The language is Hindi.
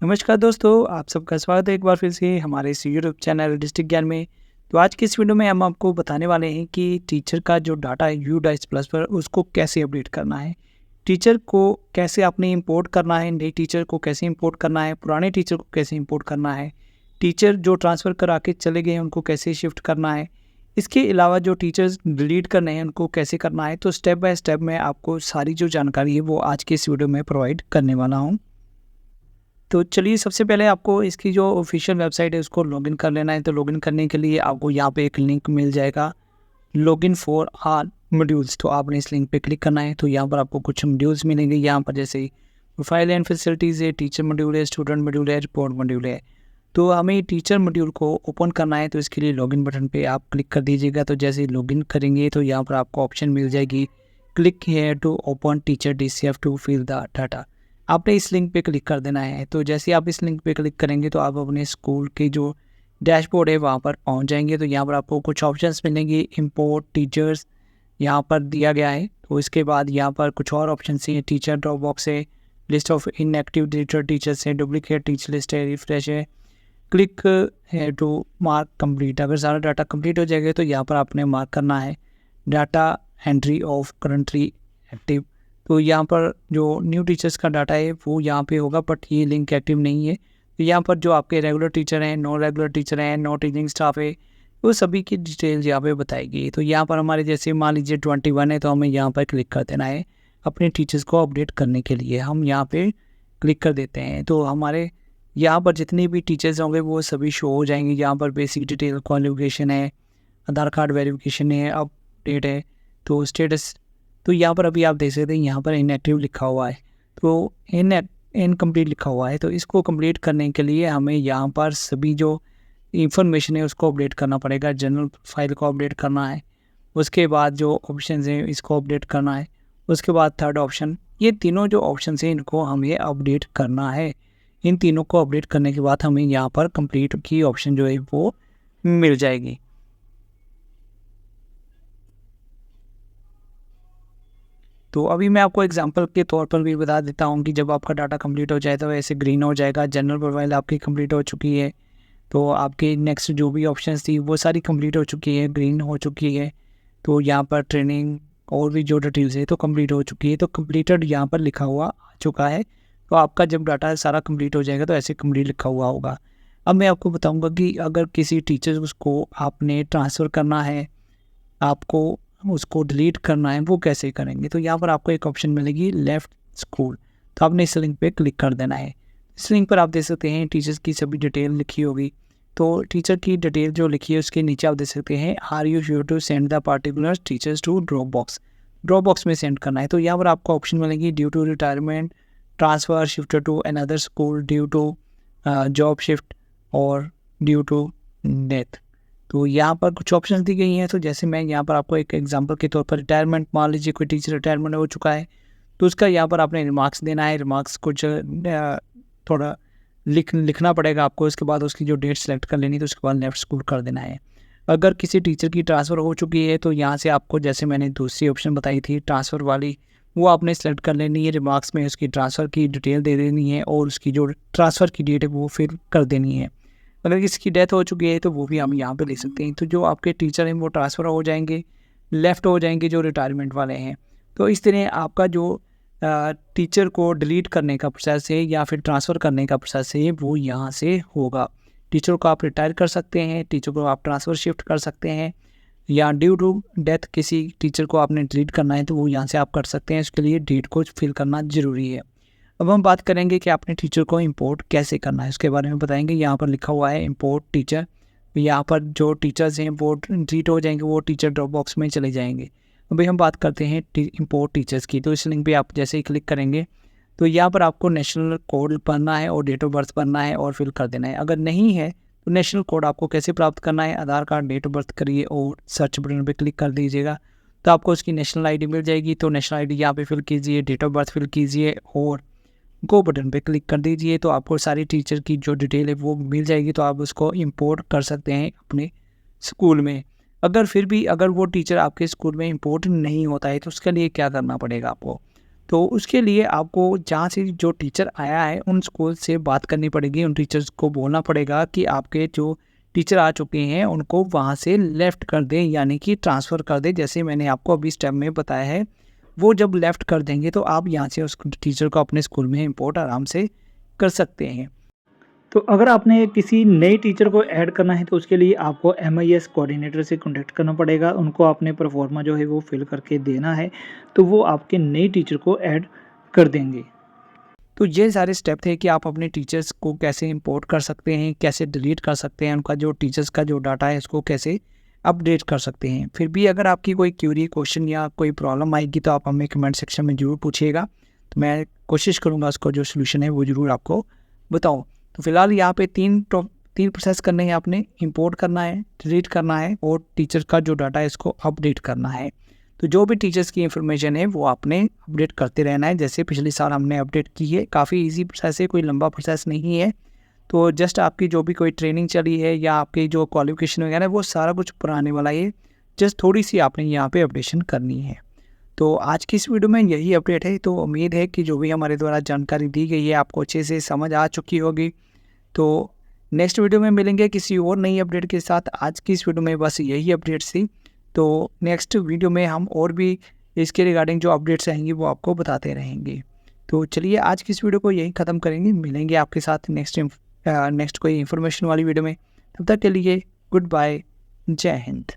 नमस्कार दोस्तों, आप सबका स्वागत है एक बार फिर से हमारे इस यूट्यूब चैनल डिस्ट्रिक्ट ज्ञान में। तो आज की इस वीडियो में हम आपको बताने वाले हैं कि टीचर का जो डाटा है यू डाइस प्लस पर उसको कैसे अपडेट करना है। टीचर को कैसे आपने इंपोर्ट करना है, नई टीचर को कैसे इंपोर्ट करना है, पुराने टीचर को कैसे इंपोर्ट करना है, टीचर जो ट्रांसफ़र करा के चले गए हैं उनको कैसे शिफ्ट करना है, इसके अलावा जो टीचर्स डिलीट करने हैं उनको कैसे करना है। तो स्टेप बाय स्टेप मैं आपको सारी जो जानकारी है वो आज के इस वीडियो में प्रोवाइड करने वाला हूँ। तो चलिए सबसे पहले आपको इसकी जो ऑफिशियल वेबसाइट है उसको लॉगिन कर लेना है। तो लॉगिन करने के लिए आपको यहाँ पे एक लिंक मिल जाएगा, लॉगिन फॉर ऑल मॉड्यूल्स। तो आपने इस लिंक पे क्लिक करना है। तो यहाँ पर आपको कुछ मॉड्यूल्स मिलेंगे। यहाँ पर जैसे प्रोफाइल एंड फैसिलिटीज़ है, टीचर मॉड्यूल है, स्टूडेंट मॉड्यूल है, रिपोर्ट मॉड्यूल है। तो हमें टीचर मॉड्यूल को ओपन करना है, तो इसके लिए लॉगिन बटन पे आप क्लिक कर दीजिएगा। तो जैसे ही लॉगिन करेंगे तो यहाँ पर आपको ऑप्शन मिल जाएगी, click here to open teacher DCF to fill the data. आपने इस लिंक पे क्लिक कर देना है। तो जैसे आप इस लिंक पे क्लिक करेंगे तो आप अपने स्कूल की जो डैशबोर्ड है वहाँ पर पहुँच जाएंगे। तो यहाँ पर आपको कुछ ऑप्शंस मिलेंगे, इंपोर्ट टीचर्स यहाँ पर दिया गया है। तो इसके बाद यहाँ पर कुछ और ऑप्शन हैं, टीचर ड्रॉप बॉक्स है, list of inactive digital teachers है, डुप्लीकेट टीचर लिस्ट है, रिफ्रेश है, क्लिक है टू मार्क कंप्लीट। अगर सारा डाटा कंप्लीट हो जाएगा तो यहाँ पर आपने मार्क करना है data entry of currently active. तो यहाँ पर जो न्यू टीचर्स का डाटा है वो यहाँ पे होगा, बट ये लिंक एक्टिव नहीं है। तो यहाँ पर जो आपके रेगुलर टीचर हैं, नॉन रेगुलर टीचर हैं, नॉन टीचिंग स्टाफ है, वो सभी की डिटेल्स यहाँ पे बताएगी। तो यहाँ पर हमारे जैसे मान लीजिए 21 है तो हमें यहाँ पर क्लिक कर देना है अपने टीचर्स को अपडेट करने के लिए। हम यहाँ पे क्लिक कर देते हैं तो हमारे यहाँ पर जितने भी टीचर्स होंगे वो सभी शो हो जाएंगे। यहाँ पर बेसिक डिटेल, क्वालिफिकेशन है, आधार कार्ड वेरिफिकेशन है, अपडेट है, तो स्टेटस। तो यहाँ पर अभी आप देख सकते हैं यहाँ पर इनएक्टिव लिखा हुआ है, तो इनकम्प्लीट लिखा हुआ है। तो इसको कंप्लीट करने के लिए हमें यहाँ पर सभी जो इंफॉर्मेशन है उसको अपडेट करना पड़ेगा। जनरल फाइल को अपडेट करना है, उसके बाद जो ऑप्शन हैं इसको अपडेट करना है, उसके बाद थर्ड ऑप्शन। ये तीनों जो ऑप्शन हैं इनको हमें अपडेट करना है। इन तीनों को अपडेट करने के बाद हमें यहाँ पर कंप्लीट की ऑप्शन जो है वो मिल जाएगी। तो अभी मैं आपको एग्जांपल के तौर पर भी बता देता हूँ कि जब आपका डाटा कंप्लीट हो जाए तो ऐसे ग्रीन हो जाएगा। जनरल प्रोफाइल आपकी कंप्लीट हो चुकी है, तो आपके नेक्स्ट जो भी ऑप्शंस थी वो सारी कंप्लीट हो चुकी है, ग्रीन हो चुकी है। तो यहाँ पर ट्रेनिंग और भी जो डिटेल्स है तो कंप्लीट हो चुकी है, तो कंप्लीटेड यहाँ पर लिखा हुआ आ चुका है। तो आपका जब डाटा सारा कंप्लीट हो जाएगा तो ऐसे कंप्लीट लिखा हुआ होगा। अब मैं आपको बताऊँगा कि अगर किसी टीचर को आपने ट्रांसफ़र करना है, आपको उसको डिलीट करना है, वो कैसे करेंगे। तो यहाँ पर आपको एक ऑप्शन मिलेगी लेफ़्ट स्कूल। तो आपने इस लिंक पे क्लिक कर देना है। इस लिंक पर आप देख सकते हैं टीचर्स की सभी डिटेल लिखी होगी। तो टीचर की डिटेल जो लिखी है उसके नीचे आप देख सकते हैं, are you sure to send the particular teachers to drop box. Drop box में सेंड करना है। तो यहाँ पर आपको ऑप्शन मिलेगी due to retirement, transfer, shift to another school, due to job shift और ड्यू टू डेथ। तो यहाँ पर कुछ ऑप्शन दी गई हैं। तो जैसे मैं यहाँ पर आपको एक एग्जांपल के तौर पर रिटायरमेंट, मान लीजिए कोई टीचर रिटायरमेंट हो चुका है तो उसका यहाँ पर आपने रिमार्क्स देना है। रिमार्क्स कुछ थोड़ा लिखना पड़ेगा आपको। इसके बाद उसकी जो डेट सेलेक्ट कर लेनी है तो उसके बाद लेफ्ट स्कूल कर देना है। अगर किसी टीचर की ट्रांसफ़र हो चुकी है तो यहाँ से आपको, जैसे मैंने दूसरी ऑप्शन बताई थी ट्रांसफ़र वाली, वो आपने सेलेक्ट कर लेनी है। रिमार्क्स में उसकी ट्रांसफ़र की डिटेल दे देनी है और उसकी जो ट्रांसफ़र की डेट है वो फिर कर देनी है। अगर किसी डेथ हो चुकी है तो वो भी हम यहाँ पे ले सकते हैं। तो जो आपके टीचर हैं वो ट्रांसफ़र हो जाएंगे, लेफ़्ट हो जाएंगे जो रिटायरमेंट वाले हैं। तो इस तरह आपका जो टीचर को डिलीट करने का प्रोसेस है या फिर ट्रांसफ़र करने का प्रोसेस है वो यहाँ से होगा। टीचर को आप रिटायर कर सकते हैं, टीचर को आप ट्रांसफ़र शिफ्ट कर सकते हैं, या ड्यू टू डेथ किसी टीचर को आपने डिलीट करना है तो वो यहाँ से आप कर सकते हैं। उसके लिए डेट को फिल करना ज़रूरी है। अब हम बात करेंगे कि आपने टीचर को इंपोर्ट कैसे करना है, उसके बारे में बताएंगे। यहाँ पर लिखा हुआ है इंपोर्ट टीचर। यहाँ पर जो टीचर्स हैं वो डिलीट हो जाएंगे, वो टीचर ड्रॉप बॉक्स में चले जाएंगे। अभी हम बात करते हैं इंपोर्ट टीचर्स की। तो इस लिंक पे आप जैसे ही क्लिक करेंगे तो यहाँ पर आपको नेशनल कोड भरना है और डेट ऑफ बर्थ भरना है और फिल कर देना है। अगर नहीं है तो नेशनल कोड आपको कैसे प्राप्त करना है, आधार कार्ड, डेट ऑफ बर्थ करिए और सर्च बटन पर क्लिक कर दीजिएगा तो आपको उसकी नेशनल ID मिल जाएगी। तो नेशनल ID यहाँ पे फिल कीजिए, डेट ऑफ बर्थ फिल कीजिए और गो बटन पे क्लिक कर दीजिए। तो आपको सारी टीचर की जो डिटेल है वो मिल जाएगी। तो आप उसको इंपोर्ट कर सकते हैं अपने स्कूल में। अगर फिर भी अगर वो टीचर आपके स्कूल में इंपोर्ट नहीं होता है तो उसके लिए क्या करना पड़ेगा आपको। तो उसके लिए आपको जहाँ से जो टीचर आया है उन स्कूल से बात करनी पड़ेगी, उन टीचर्स को बोलना पड़ेगा कि आपके जो टीचर आ चुके हैं उनको वहाँ से लेफ़्ट कर दें, यानी कि ट्रांसफ़र कर दें। जैसे मैंने आपको अभी स्टेप में बताया है, वो जब लेफ़्ट कर देंगे तो आप यहाँ से उस टीचर को अपने स्कूल में इम्पोर्ट आराम से कर सकते हैं। तो अगर आपने किसी नए टीचर को ऐड करना है तो उसके लिए आपको MIS कोऑर्डिनेटर से कॉन्टैक्ट करना पड़ेगा। उनको आपने प्रोफार्मा जो है वो फिल करके देना है, तो वो आपके नए टीचर को ऐड कर देंगे। तो ये सारे स्टेप थे कि आप अपने टीचर्स को कैसे इंपोर्ट कर सकते हैं, कैसे डिलीट कर सकते हैं, उनका जो टीचर्स का जो डाटा है उसको कैसे अपडेट कर सकते हैं। फिर भी अगर आपकी कोई क्यूरी, क्वेश्चन या कोई प्रॉब्लम आएगी तो आप हमें कमेंट सेक्शन में ज़रूर पूछिएगा, तो मैं कोशिश करूँगा उसका जो सोल्यूशन है वो ज़रूर आपको बताऊँ। तो फिलहाल यहाँ पे तीन प्रोसेस करने हैं आपने, इंपोर्ट करना है, डिलीट करना है और टीचर का जो डाटा है इसको अपडेट करना है। तो जो भी टीचर्स की इन्फॉर्मेशन है वो आपने अपडेट करते रहना है, जैसे पिछले साल हमने अपडेट की है। काफ़ी इजी प्रोसेस है, कोई लंबा प्रोसेस नहीं है। तो जस्ट आपकी जो भी कोई ट्रेनिंग चली है या आपकी जो क्वालिफिकेशन वगैरह है वो सारा कुछ पुराने वाला है, जस्ट थोड़ी सी आपने यहाँ पे अपडेशन करनी है। तो आज की इस वीडियो में यही अपडेट है। तो उम्मीद है कि जो भी हमारे द्वारा जानकारी दी गई है आपको अच्छे से समझ आ चुकी होगी। तो नेक्स्ट वीडियो में मिलेंगे किसी और नई अपडेट के साथ। आज की इस वीडियो में बस यही अपडेट्स थी। तो नेक्स्ट वीडियो में हम और भी इसके रिगार्डिंग जो अपडेट्स आएंगी वो आपको बताते रहेंगे। तो चलिए आज की इस वीडियो को यहीं ख़त्म करेंगे, मिलेंगे आपके साथ नेक्स्ट कोई इन्फॉर्मेशन वाली वीडियो में। तब तक के लिए गुड बाय, जय हिंद।